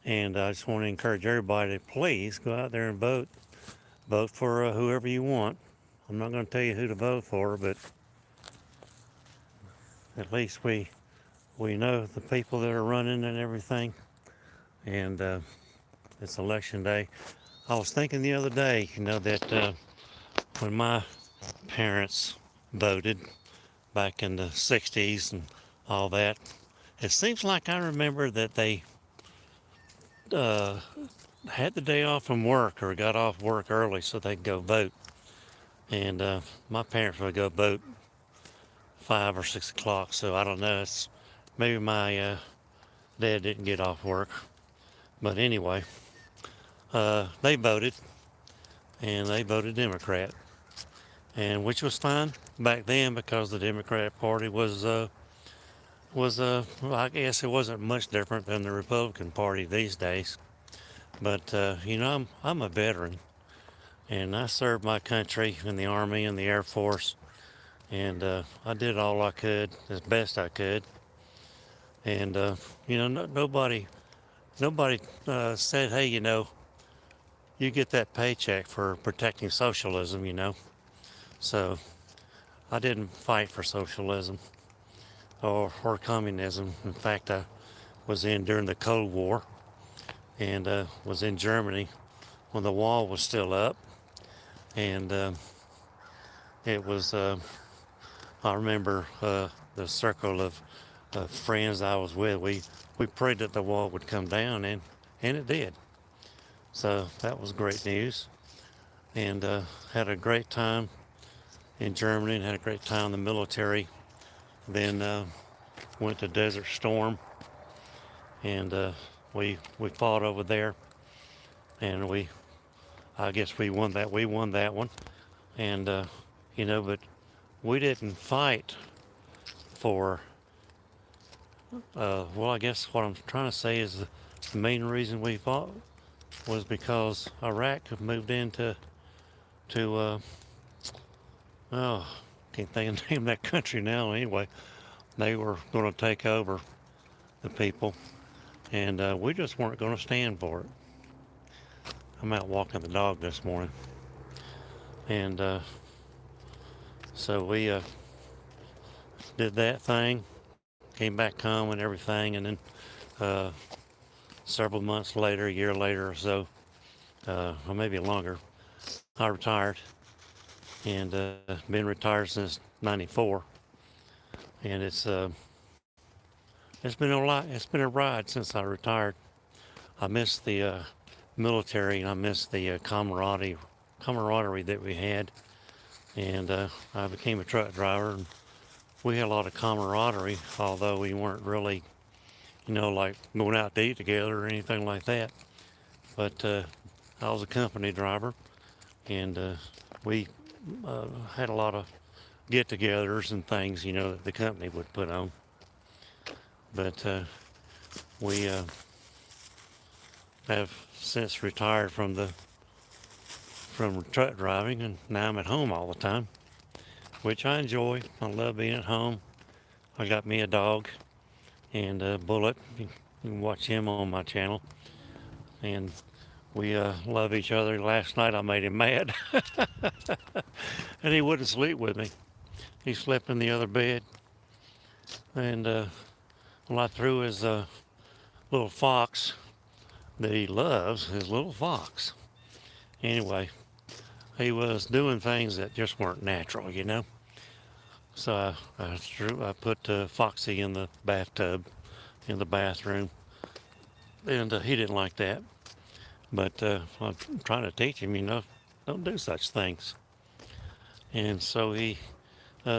And I just want to encourage everybody to please go out there and vote. Vote for whoever you want. I'm not going to tell you who to vote for, but at least we know the people that are running and everything. And it's election day. I was thinking the other day, that when my parents voted back in the 60s and all that, it seems like I remember that they uh, had the day off from work or got off work early so they could go vote. And my parents would go vote 5 or 6 o'clock. So I don't know. It's maybe my dad didn't get off work, but anyway, they voted and they voted Democrat, and which was fine back then because the Democrat Party was well, I guess it wasn't much different than the Republican Party these days. But I'm a veteran, and I served my country in the Army and the Air Force, and I did all I could as best I could. And nobody said, hey, you get that paycheck for protecting socialism. So I didn't fight for socialism or communism. In fact, I was in during the Cold War and was in Germany when the wall was still up. And it was, I remember the circle of friends I was with. We prayed that the wall would come down, and it did. So that was great news. And had a great time in Germany and had a great time in the military. Then went to Desert Storm, and we fought over there, and I guess we won that. We won that one, and but we didn't fight for. Well, I guess what I'm trying to say is the main reason we fought was because Iraq had moved into to oh, can't think of the name of that country now. Anyway, they were going to take over the people, and we just weren't going to stand for it. I'm out walking the dog this morning, and so we did that thing, came back home and everything, and then uh, several months later, a year later or so, or maybe longer, I retired, and been retired since '94, and it's been a lot. It's been a ride since I retired. I miss the military, and I miss the camaraderie that we had. And I became a truck driver, and we had a lot of camaraderie, although we weren't really, like going out to eat together or anything like that. But I was a company driver, and we had a lot of get-togethers and things, that the company would put on. But we have since retired from truck driving, and now I'm at home all the time, which I enjoy. I love being at home. I got me a dog and Bullet. You can watch him on my channel, and we love each other. Last night I made him mad, and he wouldn't sleep with me. He slept in the other bed, and well, I threw his little fox that he loves, his little fox. Anyway, he was doing things that just weren't natural. So I put Foxy in the bathtub, in the bathroom, and he didn't like that. But I'm trying to teach him, don't do such things. And so he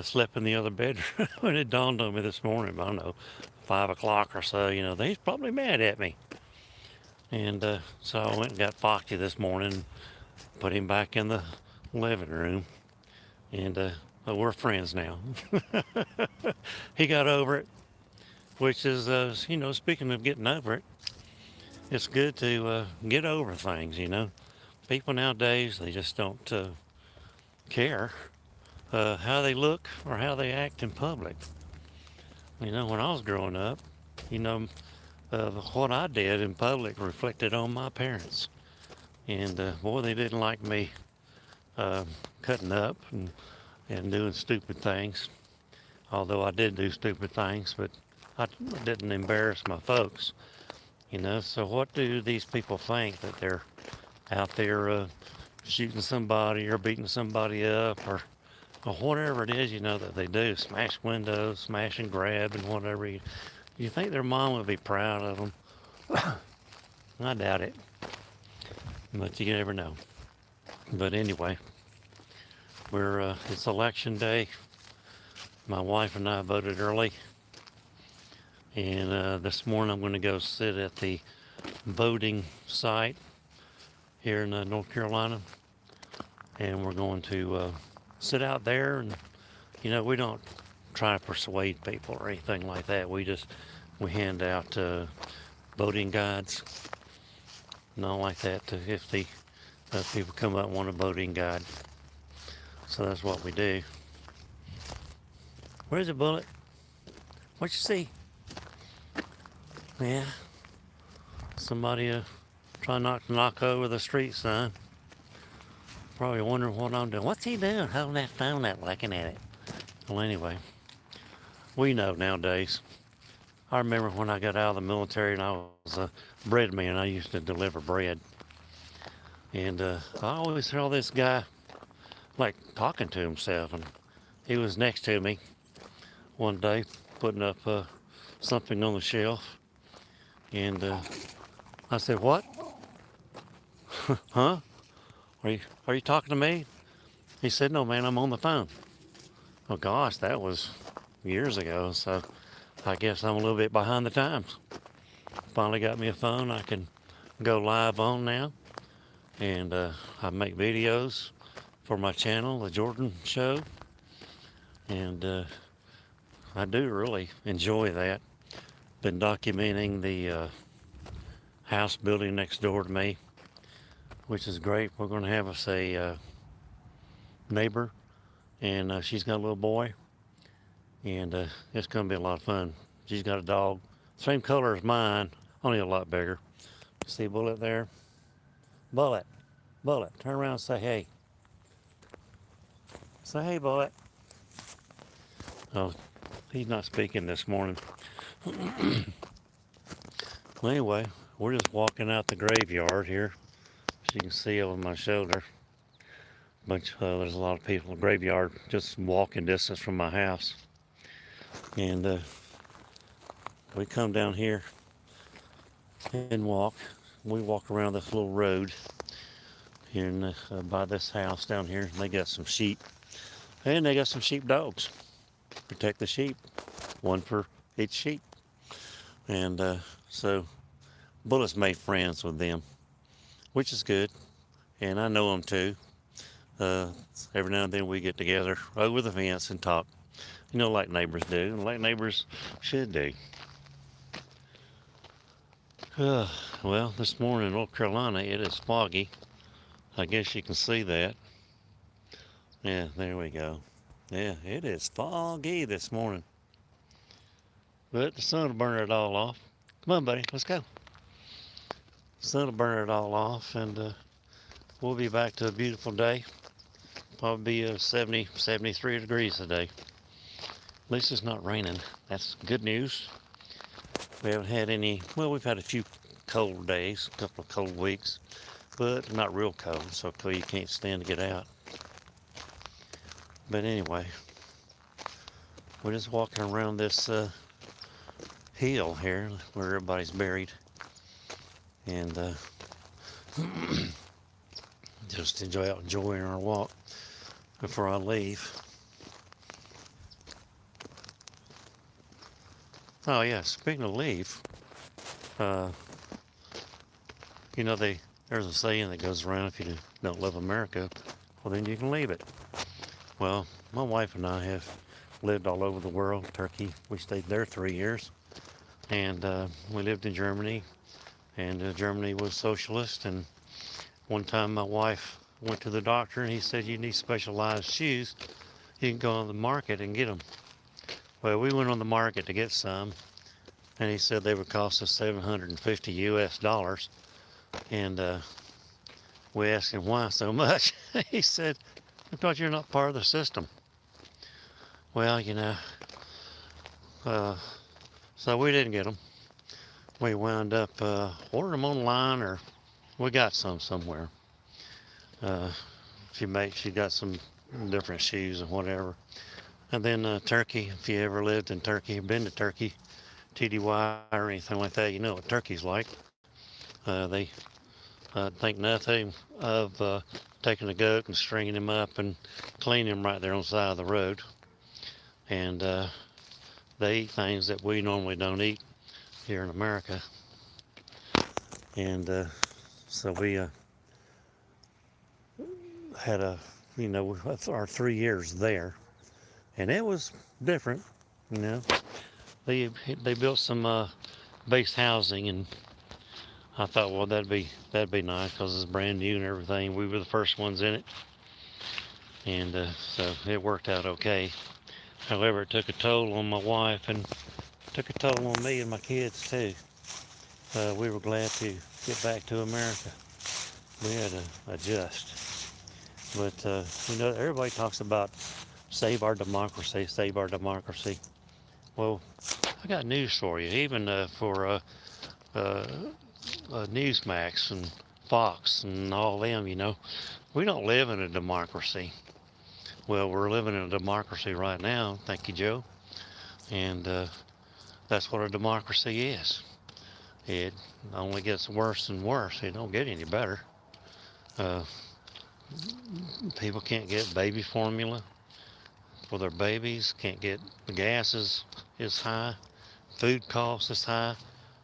slept in the other bedroom, and it dawned on me this morning, I don't know, 5 o'clock or so, that he's probably mad at me. And so I went and got Foxy this morning, put him back in the living room, and we're friends now. He got over it, which is, speaking of getting over it, it's good to get over things. People nowadays, they just don't care how they look or how they act in public. When I was growing up, you know, what I did in public reflected on my parents. And boy, they didn't like me uh, cutting up and doing stupid things. Although I did do stupid things, but I didn't embarrass my folks. So what do these people think that they're out there shooting somebody or beating somebody up or whatever it is, that they do, smash windows, smash and grab and whatever. You think their mom would be proud of them? I doubt it, but you never know. But anyway, it's election day. My wife and I voted early, and this morning I'm going to go sit at the voting site here in North Carolina, and we're going to sit out there, and we don't try to persuade people or anything like that. We hand out voting guides and all like that to if the people come up and want a voting guide. So that's what we do. Where's the bullet? What you see? Yeah, somebody trying not to knock over the street sign. Probably wondering what I'm doing. What's he doing holding that phone up looking at it? Well, anyway, we know nowadays. I remember when I got out of the military and I was a bread man. I used to deliver bread. And I always saw this guy like talking to himself. And he was next to me one day putting up something on the shelf. And I said, "What? Huh? Are you talking to me?" He said, "No, man, I'm on the phone." Oh gosh, that was years ago. So I guess I'm a little bit behind the times. Finally got me a phone I can go live on now. And I make videos for my channel, The Jordan Show. And I do really enjoy that. Been documenting the house building next door to me, which is great. We're going to have us a neighbor, and she's got a little boy, and it's going to be a lot of fun. She's got a dog, same color as mine, only a lot bigger. See Bullet there? Bullet, Bullet, turn around and say hey. Say hey, Bullet. Oh, he's not speaking this morning. Well, anyway, we're just walking out the graveyard here. As you can see over my shoulder. There's a lot of people in the graveyard just walking distance from my house. And we come down here and walk. We walk around this little road here by this house down here. They got some sheep. And they got some sheep dogs. Protect the sheep. One for each sheep. And so Bullet's made friends with them, which is good. And I know them too. Every now and then we get together over the fence and talk. Like neighbors do, and like neighbors should do. Well, this morning in North Carolina, it is foggy. I guess you can see that. Yeah, there we go. Yeah, it is foggy this morning. But the sun will burn it all off. Come on, buddy, let's go. The sun will burn it all off, and we'll be back to a beautiful day. Probably be 70, 73 degrees today. At least it's not raining. That's good news. We haven't had we've had a few cold days, a couple of cold weeks, but not real cold, so cold you can't stand to get out. But anyway, we're just walking around this hill here where everybody's buried, and just enjoying our walk before I leave. Oh yeah, speaking of leave, there's a saying that goes around, if you don't love America, well then you can leave it. Well, my wife and I have lived all over the world. Turkey, we stayed there 3 years, and we lived in Germany, and Germany was socialist. And one time my wife went to the doctor and he said, "You need specialized shoes. You can go on the market and get them." Well, we went on the market to get some, and he said they would cost us 750 US dollars. And we asked him why so much. He said, because you're not part of the system. Well, uh, so we didn't get them. We wound up ordering them online, or we got some somewhere. Uh, she got some different shoes and whatever. And then Turkey, if you ever lived in Turkey, been to Turkey, TDY or anything like that, you know what Turkey's like. They think nothing of taking a goat and stringing him up and cleaning him right there on the side of the road. And they eat things that we normally don't eat here in America. And so we had our 3 years there, and it was different. You know, they built some base housing, and I thought, well, that'd be nice because it's brand new and everything. We were the first ones in it, and so it worked out okay. However, it took a toll on my wife and took a toll on me and my kids too. We were glad to get back to America. We had to adjust. But, everybody talks about save our democracy, save our democracy. Well, I got news for you. Even for Newsmax and Fox and all them, we don't live in a democracy. Well, we're living in a democracy right now, thank you, Joe. And that's what a democracy is. It only gets worse and worse. It don't get any better. People can't get baby formula for their babies, can't get the gas is high, food costs is high.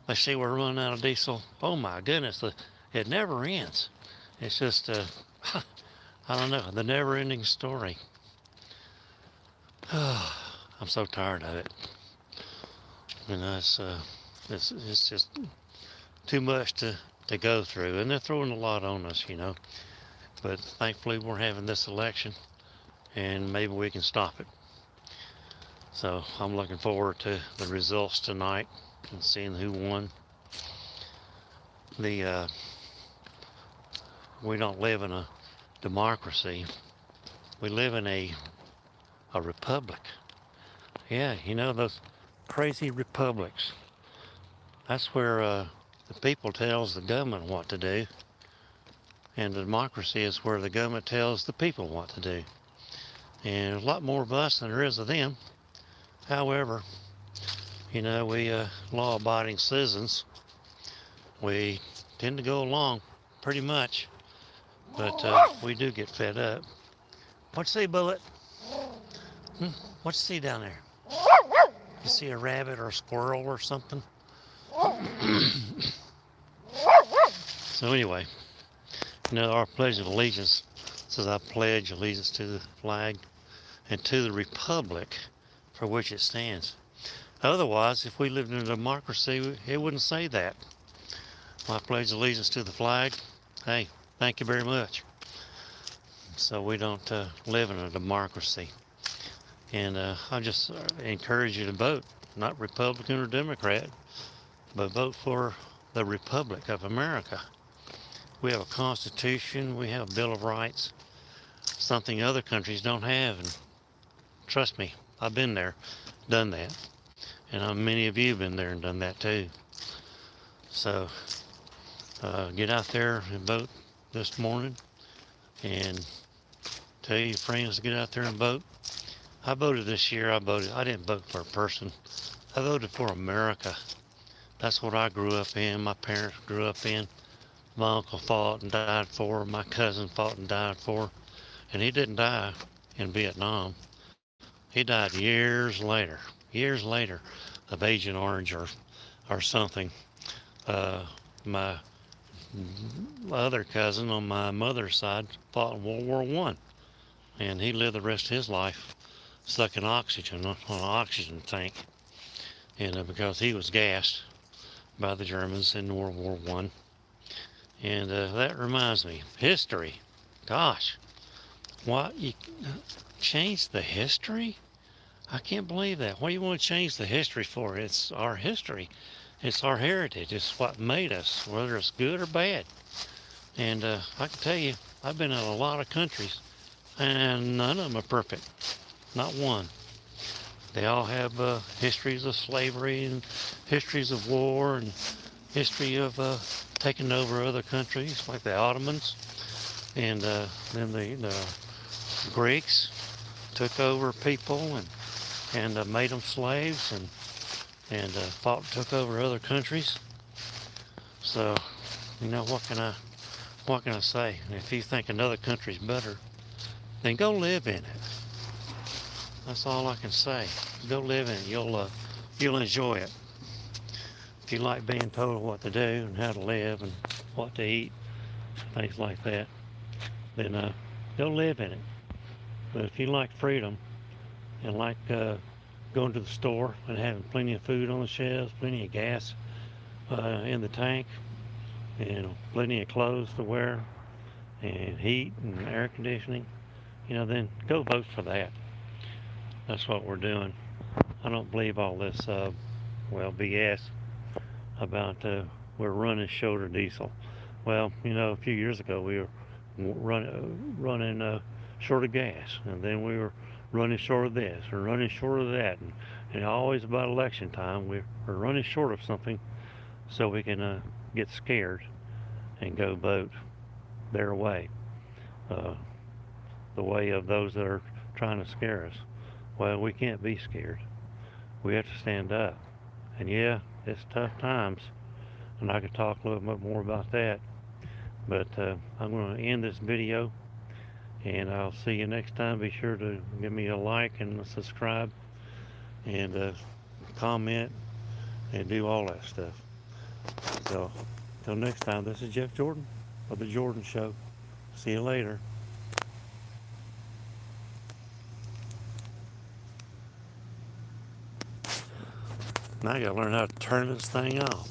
They say we're running out of diesel. Oh my goodness, it never ends. It's just, I don't know, the never-ending story. I'm so tired of it. It's just too much to go through, and they're throwing a lot on us, But thankfully, we're having this election, and maybe we can stop it. So I'm looking forward to the results tonight and seeing who won. We don't live in a democracy. We live in a republic. Yeah, those crazy republics. That's where the people tells the government what to do. And democracy is where the government tells the people what to do. And a lot more of us than there is of them. However, we law-abiding citizens, we tend to go along pretty much. But we do get fed up. What you see, Bullet? What you see down there? You see a rabbit or a squirrel or something? So anyway, our Pledge of Allegiance says, I pledge allegiance to the flag and to the republic for which it stands. Otherwise, if we lived in a democracy, it wouldn't say that. I pledge allegiance to the flag. Hey, thank you very much. So we don't live in a democracy. And I just encourage you to vote, not Republican or Democrat, but vote for the Republic of America. We have a Constitution, we have a Bill of Rights, something other countries don't have. And trust me, I've been there, done that. And many of you have been there and done that too. So get out there and vote this morning, and tell your friends to get out there and vote. I voted this year. I didn't vote for a person. I voted for America. That's what I grew up in. My parents grew up in. My uncle fought and died for. My cousin fought and died for. And he didn't die in Vietnam. He died years later of Agent Orange or something. My other cousin on my mother's side fought in World War I. And he lived the rest of his life sucking oxygen on an oxygen tank. And because he was gassed by the Germans in World War I. And that reminds me, history. Gosh, what, you changed the history? I can't believe that. What do you want to change the history for? It's our history. It's our heritage. It's what made us, whether it's good or bad. And I can tell you, I've been in a lot of countries, and none of them are perfect. Not one. They all have histories of slavery and histories of war and history of taking over other countries, like the Ottomans. And then the Greeks took over people and made them slaves and took over other countries. So, what can I say? If you think another country's better, then go live in it. That's all I can say. Go live in it. You'll enjoy it. If you like being told what to do and how to live and what to eat, things like that, then go live in it. But if you like freedom and like going to the store and having plenty of food on the shelves, plenty of gas in the tank, and plenty of clothes to wear, and heat and air conditioning, then go vote for that. That's what we're doing. I don't believe all this, BS about we're running short of diesel. Well, a few years ago we were running short of gas, and then we were running short of this or running short of that, and always about election time we're running short of something, so we can get scared and go vote their way, the way of those that are trying to scare us. Well, we can't be scared. We have to stand up. And yeah, it's tough times, and I could talk a little bit more about that. But I'm going to end this video, and I'll see you next time. Be sure to give me a like and a subscribe, and comment, and do all that stuff. So, until next time, this is Jeff Jordan of The Jordan Show. See you later. Now I gotta learn how to turn this thing off.